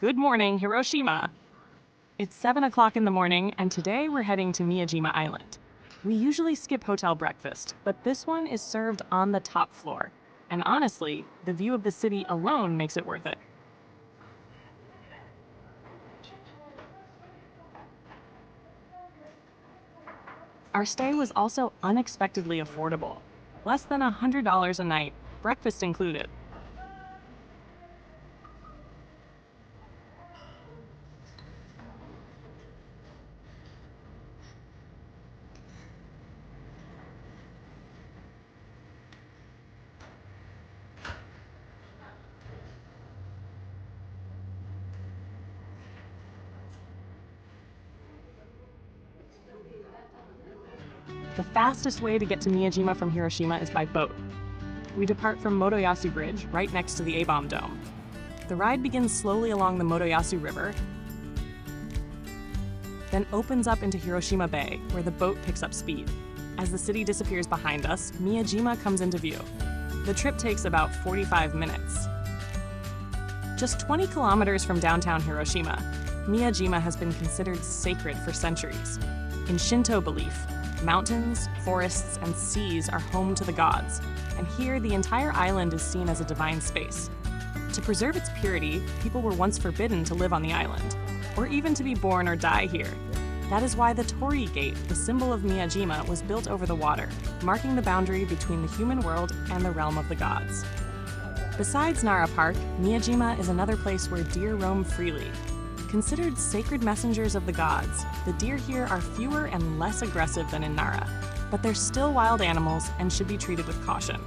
Good morning, Hiroshima. It's 7 o'clock in the morning, and today we're heading to Miyajima Island. We usually skip hotel breakfast, but this one is served on the top floor. And honestly, the view of the city alone makes it worth it. Our stay was also unexpectedly affordable. Less than $100 a night, breakfast included. The fastest way to get to Miyajima from Hiroshima is by boat. We depart from Motoyasu Bridge, right next to the A-bomb dome. The ride begins slowly along the Motoyasu River, then opens up into Hiroshima Bay, where the boat picks up speed. As the city disappears behind us, Miyajima comes into view. The trip takes about 45 minutes. Just 20 kilometers from downtown Hiroshima, Miyajima has been considered sacred for centuries. In Shinto belief, mountains, forests, and seas are home to the gods, and here the entire island is seen as a divine space. To preserve its purity, people were once forbidden to live on the island, or even to be born or die here. That is why the Torii Gate, the symbol of Miyajima, was built over the water, marking the boundary between the human world and the realm of the gods. Besides Nara Park, Miyajima is another place where deer roam freely. Considered sacred messengers of the gods, the deer here are fewer and less aggressive than in Nara, but they're still wild animals and should be treated with caution.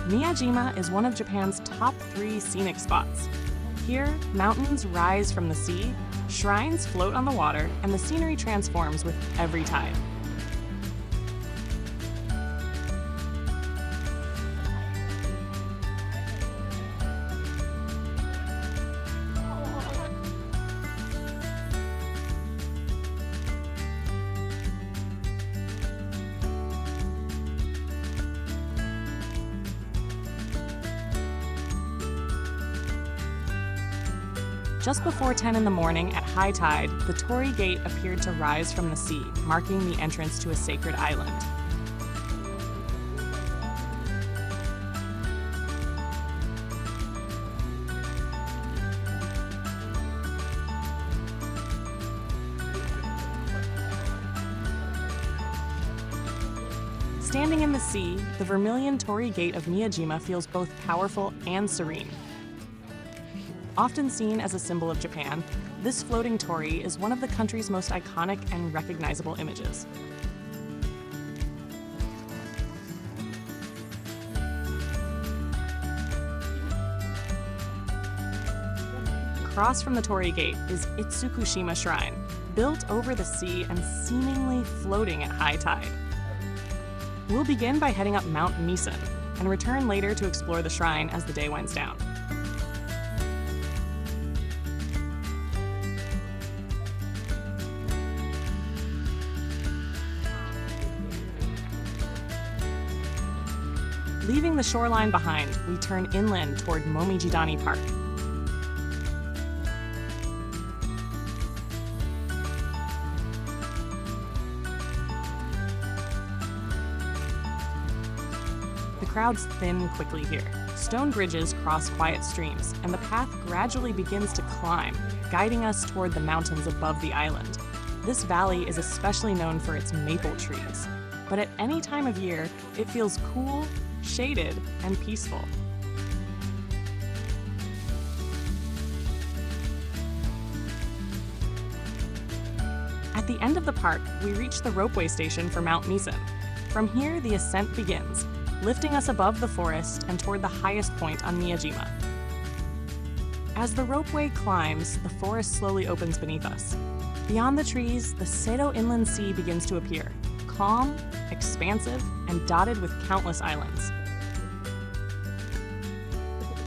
Miyajima is one of Japan's top 3 scenic spots. Here, mountains rise from the sea, shrines float on the water, and the scenery transforms with every tide. Just before 10 in the morning at high tide, the Torii Gate appeared to rise from the sea, marking the entrance to a sacred island. Standing in the sea, the vermilion Torii Gate of Miyajima feels both powerful and serene. Often seen as a symbol of Japan, this floating torii is one of the country's most iconic and recognizable images. Across from the Torii Gate is Itsukushima Shrine, built over the sea and seemingly floating at high tide. We'll begin by heading up Mount Misen and return later to explore the shrine as the day winds down. Leaving the shoreline behind, we turn inland toward Momijidani Park. The crowds thin quickly here. Stone bridges cross quiet streams, and the path gradually begins to climb, guiding us toward the mountains above the island. This valley is especially known for its maple trees, but at any time of year, it feels cool, shaded, and peaceful. At the end of the park, we reach the ropeway station for Mount Misen. From here, the ascent begins, lifting us above the forest and toward the highest point on Miyajima. As the ropeway climbs, the forest slowly opens beneath us. Beyond the trees, the Seto Inland Sea begins to appear, calm, expansive, and dotted with countless islands.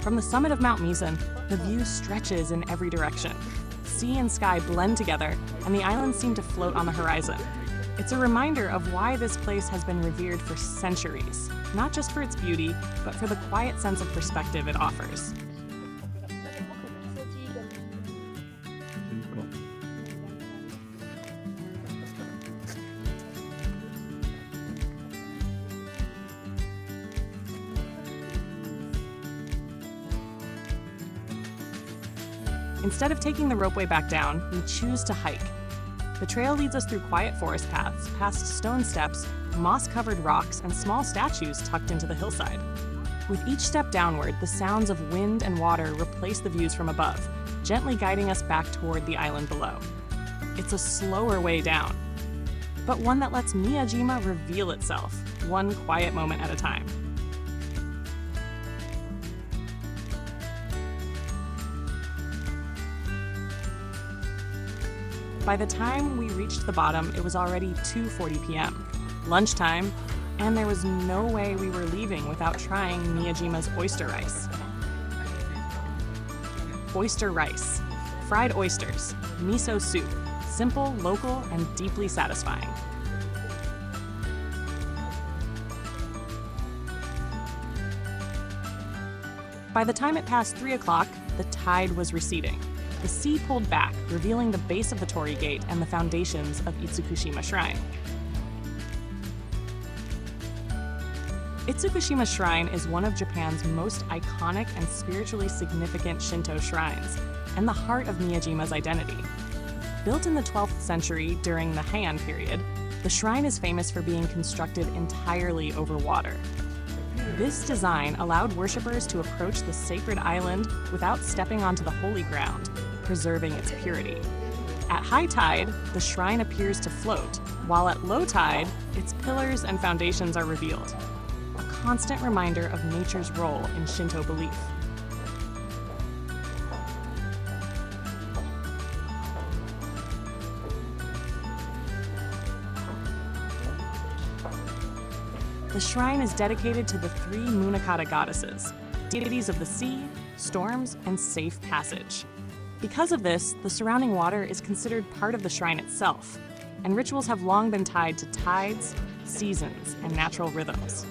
From the summit of Mount Misen, the view stretches in every direction. Sea and sky blend together, and the islands seem to float on the horizon. It's a reminder of why this place has been revered for centuries, not just for its beauty, but for the quiet sense of perspective it offers. Instead of taking the ropeway back down, we choose to hike. The trail leads us through quiet forest paths, past stone steps, moss-covered rocks, and small statues tucked into the hillside. With each step downward, the sounds of wind and water replace the views from above, gently guiding us back toward the island below. It's a slower way down, but one that lets Miyajima reveal itself, one quiet moment at a time. By the time we reached the bottom, it was already 2:40 p.m., lunchtime, and there was no way we were leaving without trying Miyajima's oyster rice. Oyster rice, fried oysters, miso soup, simple, local, and deeply satisfying. By the time it passed 3 o'clock, the tide was receding. The sea pulled back, revealing the base of the Torii Gate and the foundations of Itsukushima Shrine. Itsukushima Shrine is one of Japan's most iconic and spiritually significant Shinto shrines, and the heart of Miyajima's identity. Built in the 12th century during the Heian period, the shrine is famous for being constructed entirely over water. This design allowed worshippers to approach the sacred island without stepping onto the holy ground, preserving its purity. At high tide, the shrine appears to float, while at low tide, its pillars and foundations are revealed. A constant reminder of nature's role in Shinto belief. The shrine is dedicated to the 3 Munakata goddesses, deities of the sea, storms, and safe passage. Because of this, the surrounding water is considered part of the shrine itself, and rituals have long been tied to tides, seasons, and natural rhythms.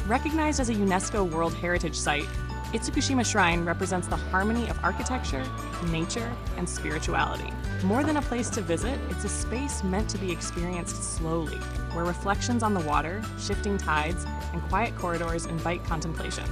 Recognized as a UNESCO World Heritage Site, Itsukushima Shrine represents the harmony of architecture, nature, and spirituality. More than a place to visit, it's a space meant to be experienced slowly, where reflections on the water, shifting tides, and quiet corridors invite contemplation.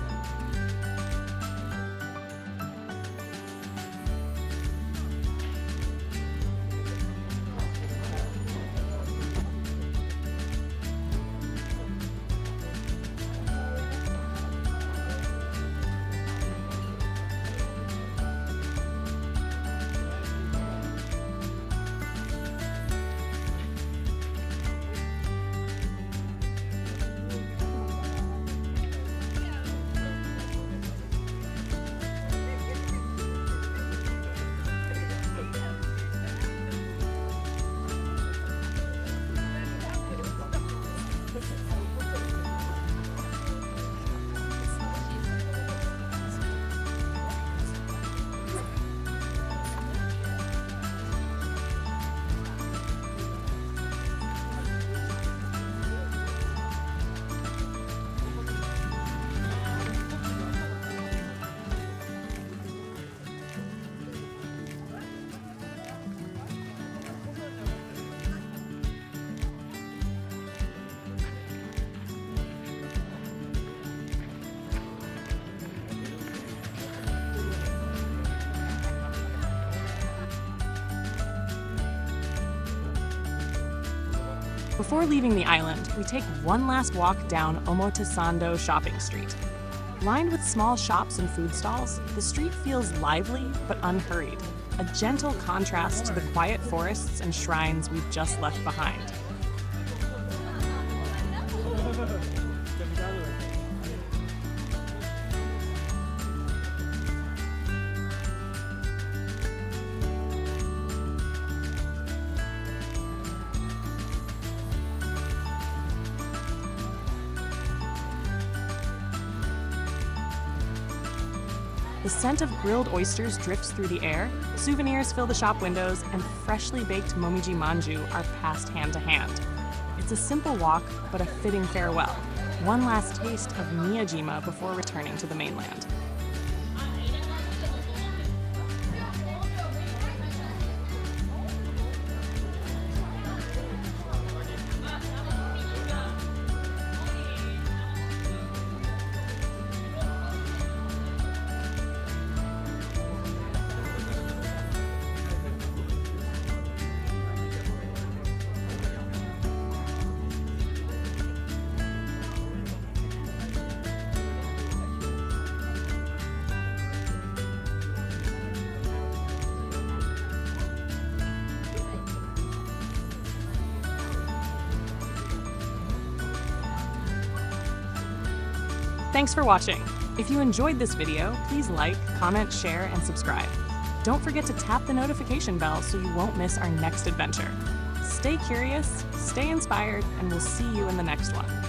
Before leaving the island, we take one last walk down Omotesando Shopping Street. Lined with small shops and food stalls, the street feels lively but unhurried, a gentle contrast to the quiet forests and shrines we've just left behind. The scent of grilled oysters drifts through the air, souvenirs fill the shop windows, and freshly baked momiji manju are passed hand to hand. It's a simple walk, but a fitting farewell. One last taste of Miyajima before returning to the mainland. Thanks for watching. If you enjoyed this video, please like, comment, share, and subscribe. Don't forget to tap the notification bell so you won't miss our next adventure. Stay curious, stay inspired, and we'll see you in the next one.